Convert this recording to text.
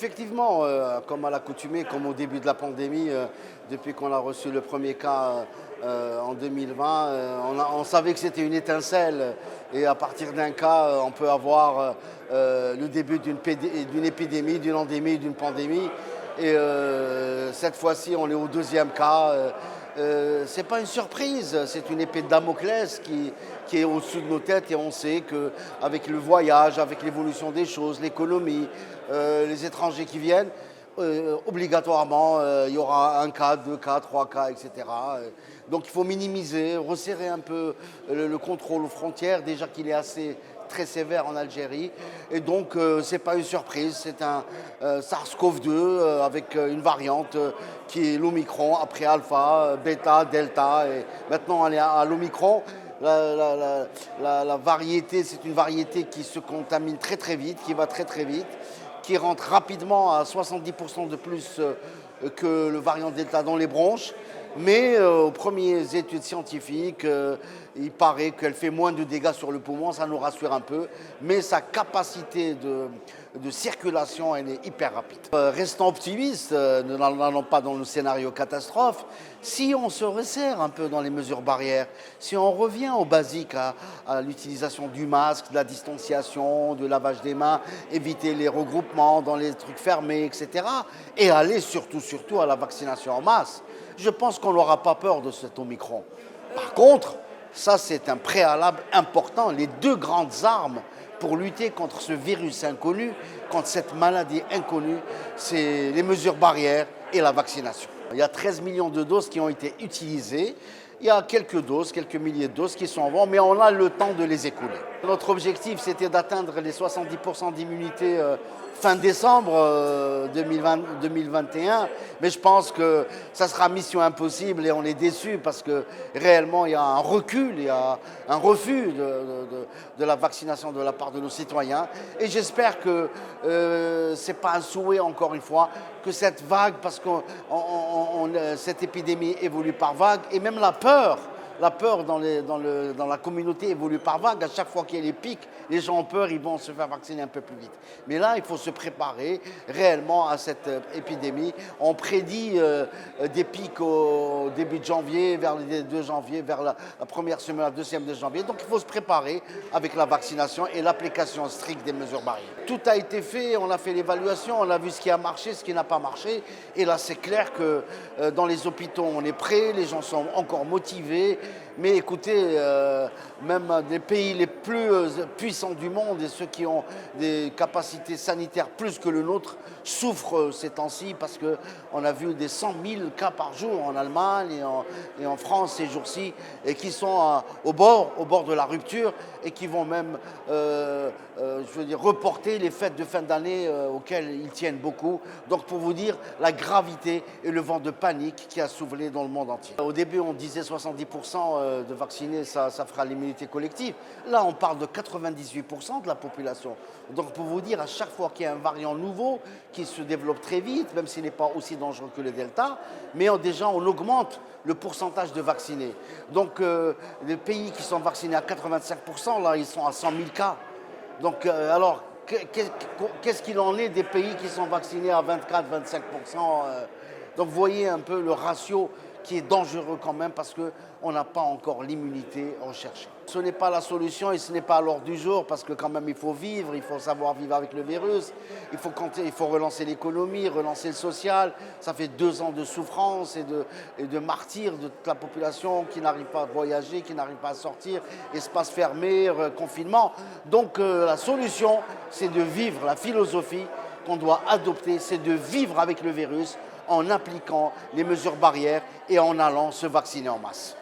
Effectivement, comme à l'accoutumée, comme au début de la pandémie, depuis qu'on a reçu le premier cas en 2020, on savait que c'était une étincelle et à partir d'un cas, on peut avoir le début d'une épidémie, d'une endémie, d'une pandémie. Et cette fois-ci, on est au deuxième cas. Ce n'est pas une surprise, c'est une épée de Damoclès qui est au-dessus de nos têtes et on sait qu'avec le voyage, avec l'évolution des choses, l'économie, les étrangers qui viennent, obligatoirement, il y aura un cas, deux cas, trois cas, etc. Donc il faut minimiser, resserrer un peu le contrôle aux frontières, déjà qu'il est assez très sévère en Algérie. Et donc, ce n'est pas une surprise, c'est un SARS-CoV-2 avec une variante qui est l'Omicron, après Alpha, Beta, Delta, et maintenant on est à l'Omicron. La variété, c'est une variété qui se contamine très très vite, qui va très très vite, qui rentre rapidement à 70% de plus que le variant Delta dans les bronches. Mais aux premières études scientifiques, il paraît qu'elle fait moins de dégâts sur le poumon, ça nous rassure un peu, mais sa capacité de circulation, elle est hyper rapide. Restons optimistes, n'allons pas dans le scénario catastrophe. Si on se resserre un peu dans les mesures barrières, si on revient au basique, à l'utilisation du masque, de la distanciation, du lavage des mains, éviter les regroupements dans les trucs fermés, etc. Et aller surtout à la vaccination en masse, je pense qu'on n'aura pas peur de cet Omicron. Par contre, ça c'est un préalable important. Les deux grandes armes pour lutter contre ce virus inconnu, contre cette maladie inconnue, c'est les mesures barrières et la vaccination. Il y a 13 millions de doses qui ont été utilisées. Il y a quelques doses, quelques milliers de doses qui sont en vente, mais on a le temps de les écouler. Notre objectif, c'était d'atteindre les 70% d'immunité fin décembre 2021, mais je pense que ça sera mission impossible et on est déçus parce que réellement il y a un recul, il y a un refus de la vaccination de la part de nos citoyens. Et j'espère que ce n'est pas un souhait, encore une fois, que cette vague, parce que cette épidémie évolue par vague, et même la peur dans la communauté évolue par vague. À chaque fois qu'il y a les pics, les gens ont peur, ils vont se faire vacciner un peu plus vite. Mais là, il faut se préparer réellement à cette épidémie. On prédit des pics au début de janvier, vers le 2 janvier, vers la première semaine, la deuxième de janvier. Donc il faut se préparer avec la vaccination et l'application stricte des mesures barrières. Tout a été fait, on a fait l'évaluation, on a vu ce qui a marché, ce qui n'a pas marché. Et là, c'est clair que dans les hôpitaux, on est prêt, les gens sont encore motivés. Mais écoutez, même les pays les plus puissants du monde et ceux qui ont des capacités sanitaires plus que le nôtre souffrent ces temps-ci parce qu'on a vu des 100 000 cas par jour en Allemagne et en France ces jours-ci et qui sont au bord de la rupture et qui vont même reporter les fêtes de fin d'année auxquelles ils tiennent beaucoup. Donc pour vous dire la gravité et le vent de panique qui a soufflé dans le monde entier. Au début, on disait 70% de vacciner, ça fera l'immunité collective. Là, on parle de 98% de la population. Donc pour vous dire, à chaque fois qu'il y a un variant nouveau qui se développe très vite, même s'il n'est pas aussi dangereux que le Delta, mais déjà on augmente le pourcentage de vaccinés. Donc les pays qui sont vaccinés à 85%, là, ils sont à 100 000 cas. Donc alors, qu'est-ce qu'il en est des pays qui sont vaccinés à 24-25%? Donc vous voyez un peu le ratio qui est dangereux quand même parce qu'on n'a pas encore l'immunité recherchée. Ce n'est pas la solution et ce n'est pas à l'ordre du jour parce que quand même il faut vivre, il faut savoir vivre avec le virus, il faut relancer l'économie, relancer le social. Ça fait 2 ans de souffrance et de martyrs de toute la population qui n'arrive pas à voyager, qui n'arrive pas à sortir, espaces fermés, confinement. Donc la solution, c'est de vivre la philosophie qu'on doit adopter, c'est de vivre avec le virus en appliquant les mesures barrières et en allant se vacciner en masse.